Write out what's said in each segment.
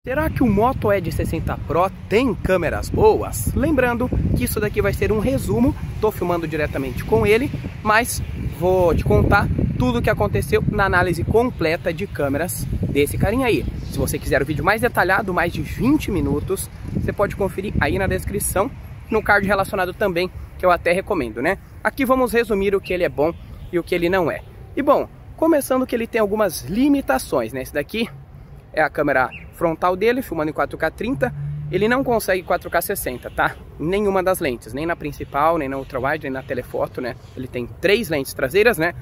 Será que o Moto Edge 60 Pro tem câmeras boas? Lembrando que isso daqui vai ser um resumo, tô filmando diretamente com ele, mas vou te contar tudo o que aconteceu na análise completa de câmeras desse carinha aí. Se você quiser o vídeo mais detalhado, mais de 20 minutos, você pode conferir aí na descrição, no card relacionado também, que eu até recomendo, né? Aqui vamos resumir o que ele é bom e o que ele não é. E bom, começando que ele tem algumas limitações, né? Esse daqui é a câmera frontal dele, filmando em 4K 30. Ele não consegue 4K 60, tá? Nenhuma das lentes, nem na principal, nem na ultra-wide, nem na telefoto, né? Ele tem 3 lentes traseiras, né?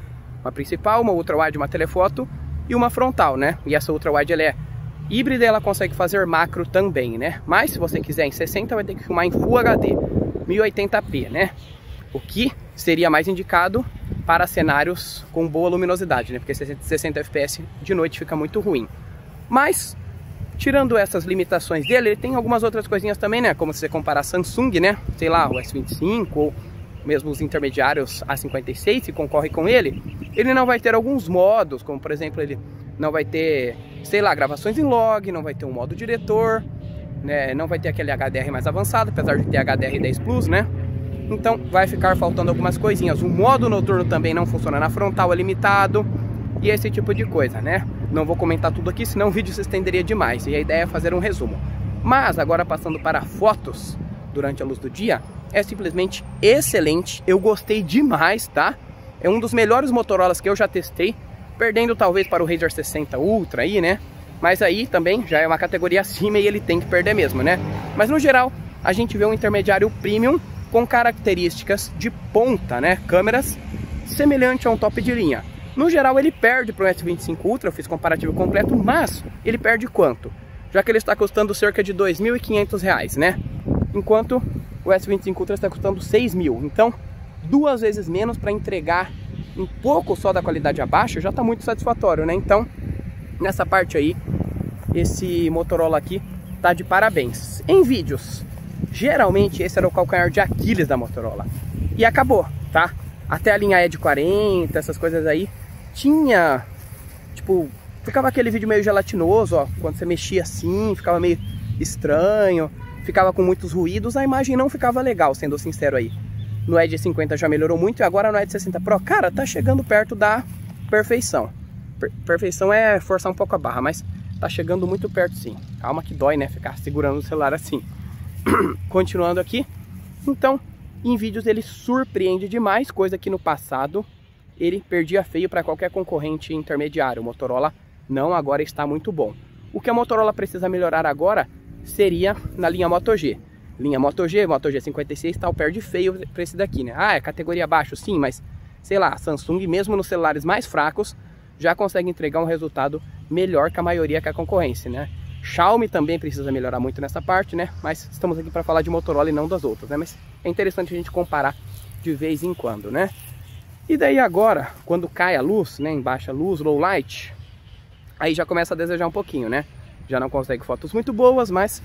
Uma principal, uma ultra-wide, uma telefoto e uma frontal, né? E essa ultra-wide, ela é híbrida e ela consegue fazer macro também, né? Mas se você quiser em 60, vai ter que filmar em Full HD, 1080p, né? O que seria mais indicado para cenários com boa luminosidade, né? Porque 60 fps de noite fica muito ruim. Mas, tirando essas limitações dele, ele tem algumas outras coisinhas também, né? Como se você comparar Samsung, né? Sei lá, o S25 ou mesmo os intermediários A56 que concorrem com ele. Ele não vai ter alguns modos, como por exemplo, ele não vai ter, sei lá, gravações em log, não vai ter um modo diretor, né? Não vai ter aquele HDR mais avançado, apesar de ter HDR 10 Plus, né? Então vai ficar faltando algumas coisinhas. O modo noturno também não funciona na frontal, é limitado. E esse tipo de coisa, né? Não vou comentar tudo aqui, senão o vídeo se estenderia demais. E a ideia é fazer um resumo. Mas agora passando para fotos durante a luz do dia, é simplesmente excelente. Eu gostei demais, tá? É um dos melhores Motorolas que eu já testei. Perdendo talvez para o Razr 60 Ultra aí, né? Mas aí também já é uma categoria acima e ele tem que perder mesmo, né? Mas no geral, a gente vê um intermediário premium com características de ponta, né? Câmeras semelhante a um top de linha. No geral ele perde para o S25 Ultra, eu fiz comparativo completo, mas ele perde quanto? Já que ele está custando cerca de R$ 2.500, né? Enquanto o S25 Ultra está custando 6.000. Então, 2 vezes menos para entregar um pouco só da qualidade abaixo, já está muito satisfatório, né? Então, nessa parte aí, esse Motorola aqui tá de parabéns. Em vídeos, geralmente esse era o calcanhar de Aquiles da Motorola. E acabou, tá? Até a linha Edge 40, essas coisas aí, tinha, tipo, ficava aquele vídeo meio gelatinoso, ó, quando você mexia assim, ficava meio estranho, ficava com muitos ruídos, a imagem não ficava legal, sendo sincero aí. No Edge 50 já melhorou muito e agora no Edge 60 Pro, cara, tá chegando perto da perfeição. Perfeição é forçar um pouco a barra, mas tá chegando muito perto sim. Calma que dói, né, ficar segurando o celular assim. Continuando aqui, então, em vídeos ele surpreende demais, coisa que no passado ele perdia feio para qualquer concorrente intermediário. O Motorola não, agora está muito bom. O que a Motorola precisa melhorar agora seria na linha Moto G. Linha Moto G 56 tal, perde feio para esse daqui, né? Ah, é categoria abaixo sim, mas sei lá, Samsung mesmo nos celulares mais fracos já consegue entregar um resultado melhor que a maioria, que a concorrência, né? Xiaomi também precisa melhorar muito nessa parte, né? Mas estamos aqui para falar de Motorola e não das outras, né? Mas é interessante a gente comparar de vez em quando, né? E daí agora, quando cai a luz, né? Em baixa luz, low light, aí já começa a desejar um pouquinho, né? Já não consegue fotos muito boas, mas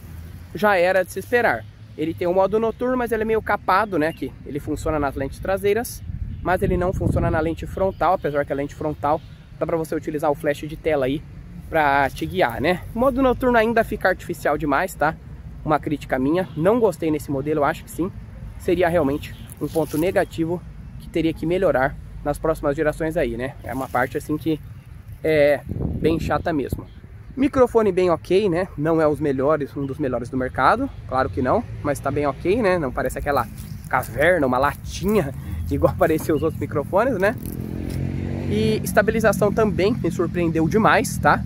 já era de se esperar. Ele tem um modo noturno, mas ele é meio capado, né? Que ele funciona nas lentes traseiras, mas ele não funciona na lente frontal, apesar que a lente frontal dá para você utilizar o flash de tela aí pra te guiar, né? O modo noturno ainda fica artificial demais, tá? Uma crítica minha, não gostei nesse modelo, eu acho que sim. Seria realmente um ponto negativo que teria que melhorar nas próximas gerações aí, né? É uma parte assim que é bem chata mesmo. Microfone bem ok, né? Não é os melhores, um dos melhores do mercado, claro que não, mas tá bem ok, né? Não parece aquela caverna, uma latinha, igual apareceu os outros microfones, né? E estabilização também me surpreendeu demais, tá?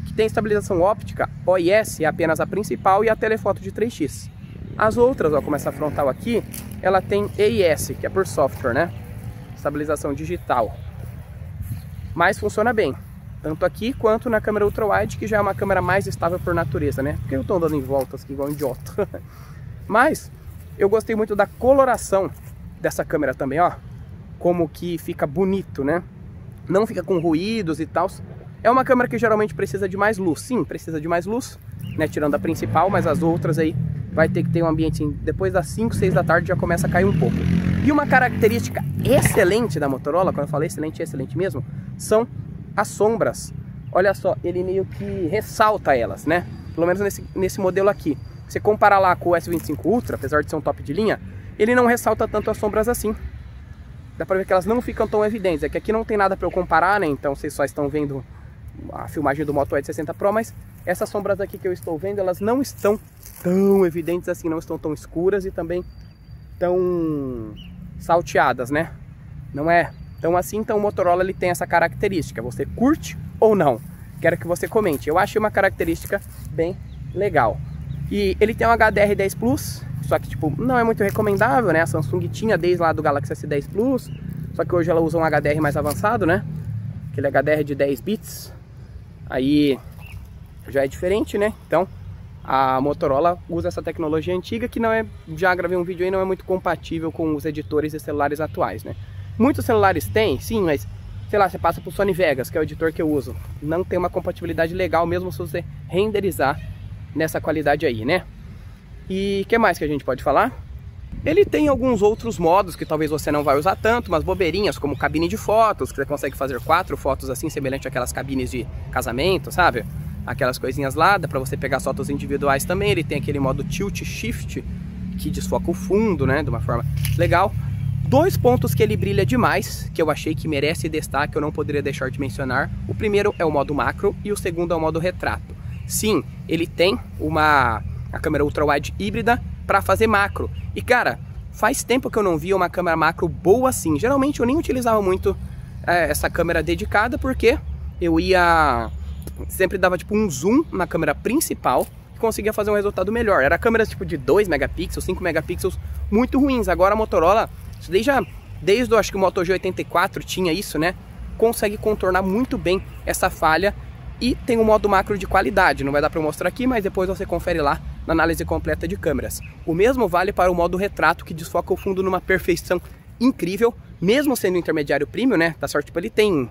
Que tem estabilização óptica, OIS é apenas a principal e a telefoto de 3x. As outras, ó, como essa frontal aqui, ela tem EIS, que é por software, né? Estabilização digital. Mas funciona bem, tanto aqui quanto na câmera ultra-wide, que já é uma câmera mais estável por natureza, né? Porque eu tô andando em voltas aqui igual um idiota. Mas eu gostei muito da coloração dessa câmera também, ó. Como que fica bonito, né? Não fica com ruídos e tal. É uma câmera que geralmente precisa de mais luz. Sim, precisa de mais luz, né? Tirando a principal, mas as outras aí vai ter que ter um ambiente assim, depois das 5, 6 da tarde já começa a cair um pouco. E uma característica excelente da Motorola, quando eu falei excelente, excelente mesmo, são as sombras. Olha só, ele meio que ressalta elas, né? pelo menos nesse modelo aqui. Se comparar lá com o S25 Ultra, apesar de ser um top de linha, ele não ressalta tanto as sombras assim. Dá pra ver que elas não ficam tão evidentes. É que aqui não tem nada pra eu comparar, né? Então vocês só estão vendo a filmagem do Moto Edge 60 Pro, mas essas sombras aqui que eu estou vendo, elas não estão tão evidentes assim, não estão tão escuras e também tão salteadas, né? Não é tão assim, então o Motorola ele tem essa característica. Você curte ou não? Quero que você comente. Eu achei uma característica bem legal. E ele tem um HDR10 Plus, só que tipo, não é muito recomendável, né? A Samsung tinha desde lá do Galaxy S10 Plus, só que hoje ela usa um HDR mais avançado, né? Aquele HDR de 10 bits. Aí já é diferente, né? Então a Motorola usa essa tecnologia antiga que não é, já gravei um vídeo aí, não é muito compatível com os editores de celulares atuais, né? Muitos celulares têm, sim, mas sei lá, você passa pro Sony Vegas, que é o editor que eu uso, não tem uma compatibilidade legal mesmo se você renderizar nessa qualidade aí, né? E o que mais que a gente pode falar? Ele tem alguns outros modos que talvez você não vai usar tanto, umas bobeirinhas como cabine de fotos, que você consegue fazer 4 fotos assim, semelhante àquelas cabines de casamento, sabe? Aquelas coisinhas lá, dá pra você pegar fotos individuais também. Ele tem aquele modo Tilt Shift, que desfoca o fundo, né, de uma forma legal. 2 pontos que ele brilha demais, que eu achei que merece destaque, eu não poderia deixar de mencionar. O primeiro é o modo macro e o segundo é o modo retrato. Sim, ele tem a câmera ultra-wide híbrida para fazer macro. E cara, faz tempo que eu não via uma câmera macro boa assim. Geralmente eu nem utilizava muito essa câmera dedicada, porque eu sempre dava tipo um zoom na câmera principal e conseguia fazer um resultado melhor. Era câmeras tipo de 2 megapixels, 5 megapixels, muito ruins. Agora a Motorola, desde acho que o Moto G84 tinha isso, né? Consegue contornar muito bem essa falha. E tem um modo macro de qualidade, não vai dar para eu mostrar aqui, mas depois você confere lá na análise completa de câmeras. O mesmo vale para o modo retrato, que desfoca o fundo numa perfeição incrível, mesmo sendo intermediário premium, né? Tá certo, tipo, ele tem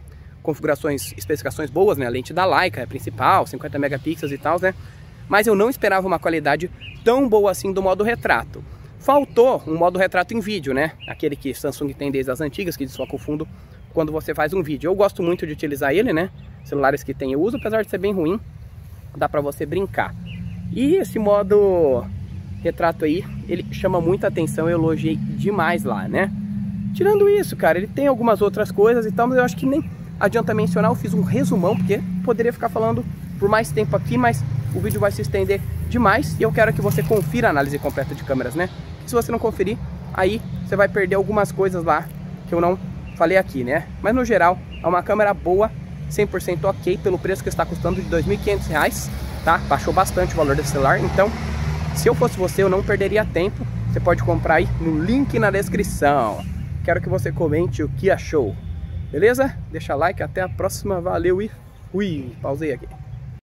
especificações boas, né? A lente da Leica é a principal, 50 megapixels e tal, né? Mas eu não esperava uma qualidade tão boa assim do modo retrato. Faltou um modo retrato em vídeo, né? Aquele que Samsung tem desde as antigas, que desfoca o fundo quando você faz um vídeo. Eu gosto muito de utilizar ele, né? Celulares que tem eu uso, apesar de ser bem ruim, dá pra você brincar. E esse modo retrato aí, ele chama muita atenção, eu elogiei demais lá, né? Tirando isso, cara, ele tem algumas outras coisas e tal, mas eu acho que nem adianta mencionar. Eu fiz um resumão, porque poderia ficar falando por mais tempo aqui, mas o vídeo vai se estender demais e eu quero que você confira a análise completa de câmeras, né? Se você não conferir, aí você vai perder algumas coisas lá que eu não falei aqui, né? Mas no geral, é uma câmera boa, 100% ok, pelo preço que está custando de R$ 2.500, tá? Baixou bastante o valor desse celular, então se eu fosse você, eu não perderia tempo. Você pode comprar aí no link na descrição. Quero que você comente o que achou, beleza? Deixa like, até a próxima, valeu e fui! Pausei aqui.